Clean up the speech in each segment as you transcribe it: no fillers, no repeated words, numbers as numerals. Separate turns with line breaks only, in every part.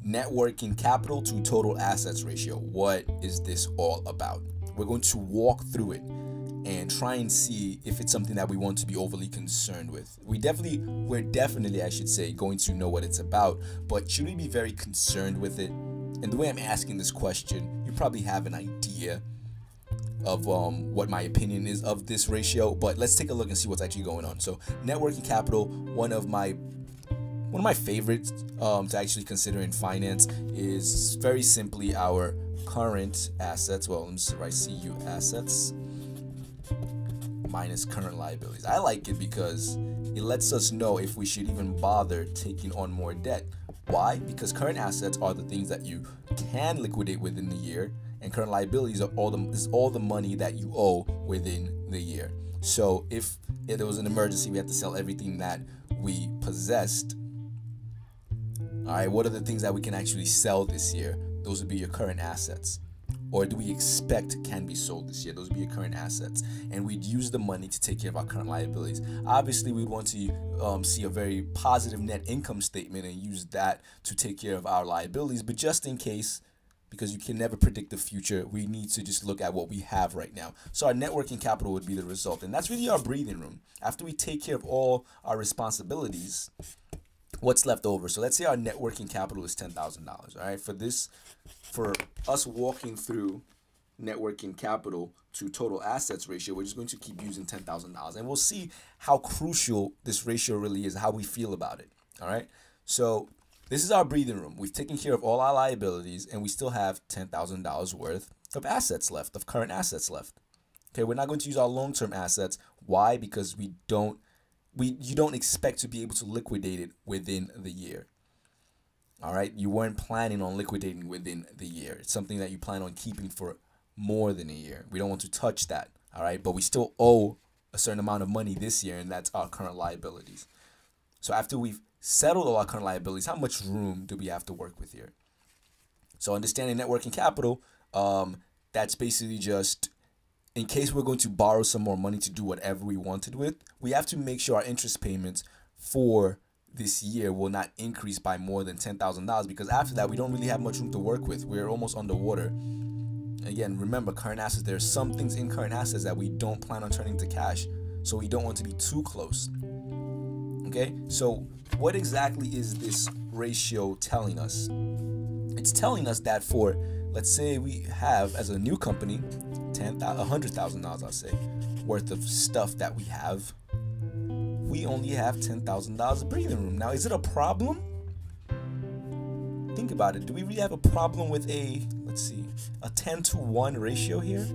net working capital to total assets ratio. What is this all about? We're going to walk through it and try and see if it's something that we want to be overly concerned with. We're definitely, I should say, going to know what it's about, but should we be very concerned with it? And the way I'm asking this question, you probably have an idea of what my opinion is of this ratio, but let's take a look and see what's actually going on. So net working capital, one of my favorites to actually consider in finance, is very simply our current assets. Well, let me just write CU assets minus current liabilities. I like it because it lets us know if we should even bother taking on more debt. Why? Because current assets are the things that you can liquidate within the year, and current liabilities are all the money that you owe within the year. So if there was an emergency, we had to sell everything that we possessed. All right, what are the things that we can actually sell this year? Those would be your current assets. Or do we expect can be sold this year? Those would be your current assets. And we'd use the money to take care of our current liabilities. Obviously, we'd want to see a very positive net income statement and use that to take care of our liabilities. But just in case, because you can never predict the future, we need to just look at what we have right now. So our net working capital would be the result. And that's really our breathing room. After we take care of all our responsibilities, what's left over? So let's say our net working capital is $10,000. All right, for us walking through net working capital to total assets ratio, we're just going to keep using $10,000, and we'll see how crucial this ratio really is, how we feel about it. All right, so this is our breathing room. We've taken care of all our liabilities, and we still have $10,000 worth of assets left, of current assets left. Okay, we're not going to use our long-term assets. Why? Because you don't expect to be able to liquidate it within the year. All right, you weren't planning on liquidating within the year. It's something that you plan on keeping for more than a year. We don't want to touch that. All right, but we still owe a certain amount of money this year, and that's our current liabilities. So after we've settled all our current liabilities, how much room do we have to work with here? So understanding net working capital, that's basically just in case we're going to borrow some more money to do whatever we wanted with, we have to make sure our interest payments for this year will not increase by more than $10,000, because after that, we don't really have much room to work with. We're almost underwater. Again, remember, current assets, there are some things in current assets that we don't plan on turning to cash, so we don't want to be too close. Okay, so what exactly is this ratio telling us? It's telling us that for, let's say we have, as a new company, $100,000, I'll say, worth of stuff that we have, we only have $10,000 of breathing room. Now, is it a problem? Think about it. Do we really have a problem with a 10-to-1 ratio here?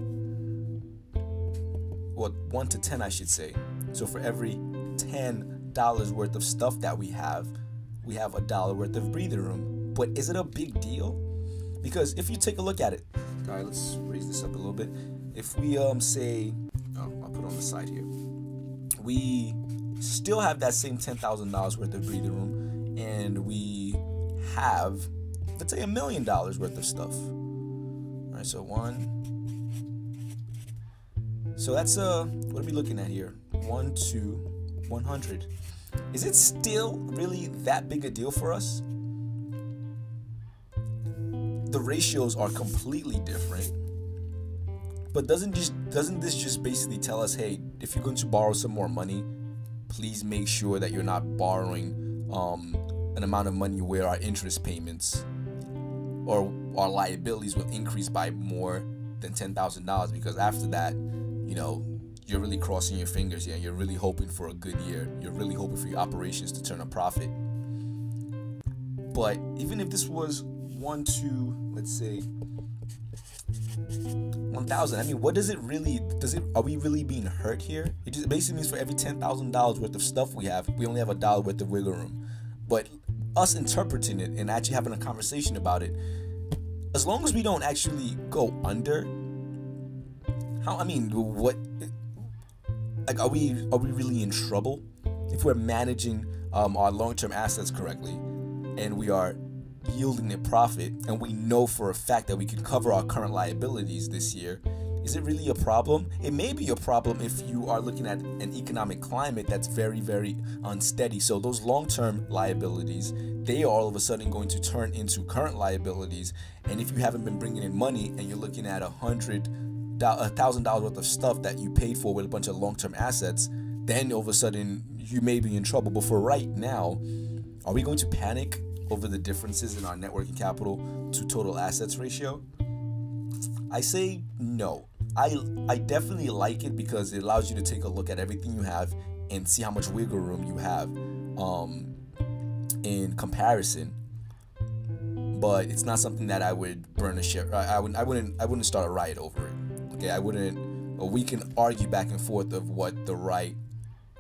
Well, 1 to 10, I should say. So for every $10 worth of stuff that we have a dollar worth of breathing room. But is it a big deal? Because if you take a look at it, all right, let's raise this up a little bit. If we say, I'll put it on the side here. We still have that same $10,000 worth of breathing room, and we have, let's say, $1 million worth of stuff. All right, so so that's what are we looking at here? 1 to 100. Is it still really that big a deal for us? The ratios are completely different. But doesn't this just basically tell us, hey, if you're going to borrow some more money, please make sure that you're not borrowing an amount of money where our interest payments or our liabilities will increase by more than $10,000, because after that, you're really crossing your fingers here, and you're really hoping for a good year. You're really hoping for your operations to turn a profit. But even if this was 1 to, let's say, 1,000, I mean, what does it really, are we really being hurt here? It just basically means for every $10,000 worth of stuff we have, we only have $1 worth of wiggle room. But us interpreting it and actually having a conversation about it, as long as we don't actually go under, are we really in trouble? If we're managing our long-term assets correctly, and we are yielding a profit, and we know for a fact that we can cover our current liabilities this year, Is it really a problem? It may be a problem if you are looking at an economic climate that's very, very unsteady. So those long-term liabilities, they are all of a sudden going to turn into current liabilities. And if you haven't been bringing in money and you're looking at $1,000 worth of stuff that you paid for with a bunch of long-term assets, then all of a sudden you may be in trouble. But for right now, are we going to panic over the differences in our net working capital to total assets ratio? I say no. I definitely like it because it allows you to take a look at everything you have and see how much wiggle room you have in comparison. But it's not something that I would burn a shit. I wouldn't start a riot over it. Okay, I wouldn't. We can argue back and forth of what the right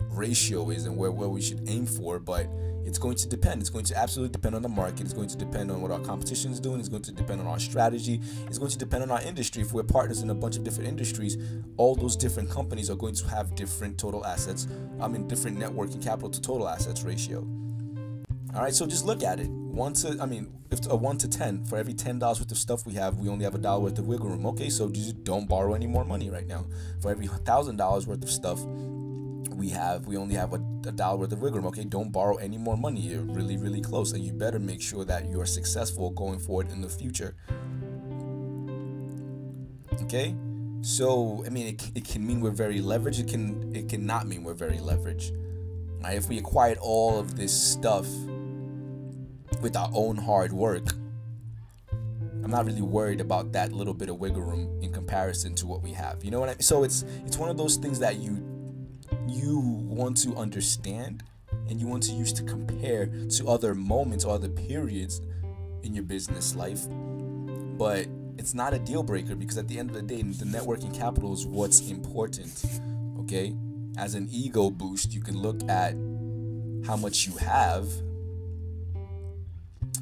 ratio is and where we should aim for, but it's going to depend. It's going to absolutely depend on the market. It's going to depend on what our competition is doing. It's going to depend on our strategy. It's going to depend on our industry. If we're partners in a bunch of different industries, all those different companies are going to have different total assets. Different net working capital to total assets ratio. All right, so just look at it. If a 1 to 10, for every $10 worth of stuff we have, we only have $1 worth of wiggle room. Okay, so just don't borrow any more money right now. For every $1,000 worth of stuff we only have $1 worth of wiggle room. Okay, don't borrow any more money. You're really, really close, and you better make sure that you are successful going forward in the future. Okay, so it can mean we're very leveraged. It cannot mean we're very leveraged. Right? If we acquired all of this stuff with our own hard work, I'm not really worried about that little bit of wiggle room in comparison to what we have. You know what I mean? So it's one of those things that you want to understand and you want to use to compare to other moments or other periods in your business life. But it's not a deal breaker, because at the end of the day, the net working capital is what's important. Okay? As an ego boost, you can look at how much you have,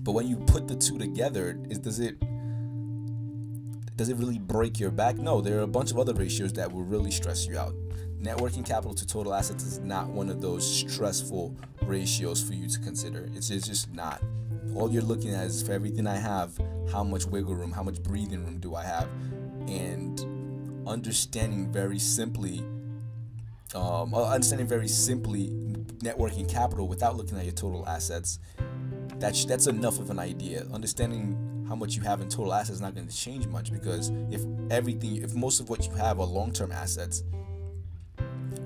but when you put the two together, does it really break your back? No, there are a bunch of other ratios that will really stress you out. Net working capital to total assets is not one of those stressful ratios for you to consider. It's just not. All you're looking at is, for everything I have, how much wiggle room, how much breathing room do I have? And understanding very simply net working capital without looking at your total assets, that's enough of an idea. Understanding how much you have in total assets is not going to change much, because if most of what you have are long-term assets,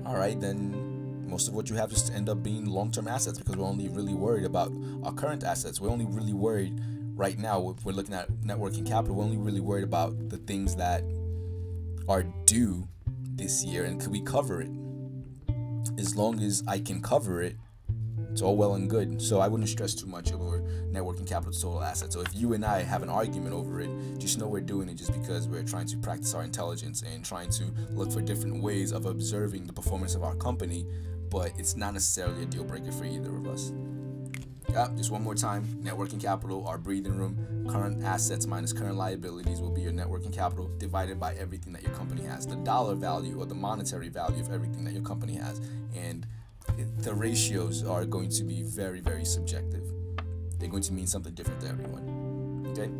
all right, then most of what you have just end up being long-term assets, because we're only really worried about our current assets. We're only really worried right now, if we're looking at net working capital, we're only really worried about the things that are due this year, and could we cover it? As long as I can cover it, it's all well and good. So I wouldn't stress too much over net working capital to total assets. So if you and I have an argument over it, just know we're doing it just because we're trying to practice our intelligence and trying to look for different ways of observing the performance of our company, but it's not necessarily a deal breaker for either of us. Just one more time, net working capital, our breathing room, current assets minus current liabilities will be your net working capital divided by everything that your company has, the dollar value or the monetary value of everything that your company has. And the ratios are going to be very, very subjective. They're going to mean something different to everyone. Okay?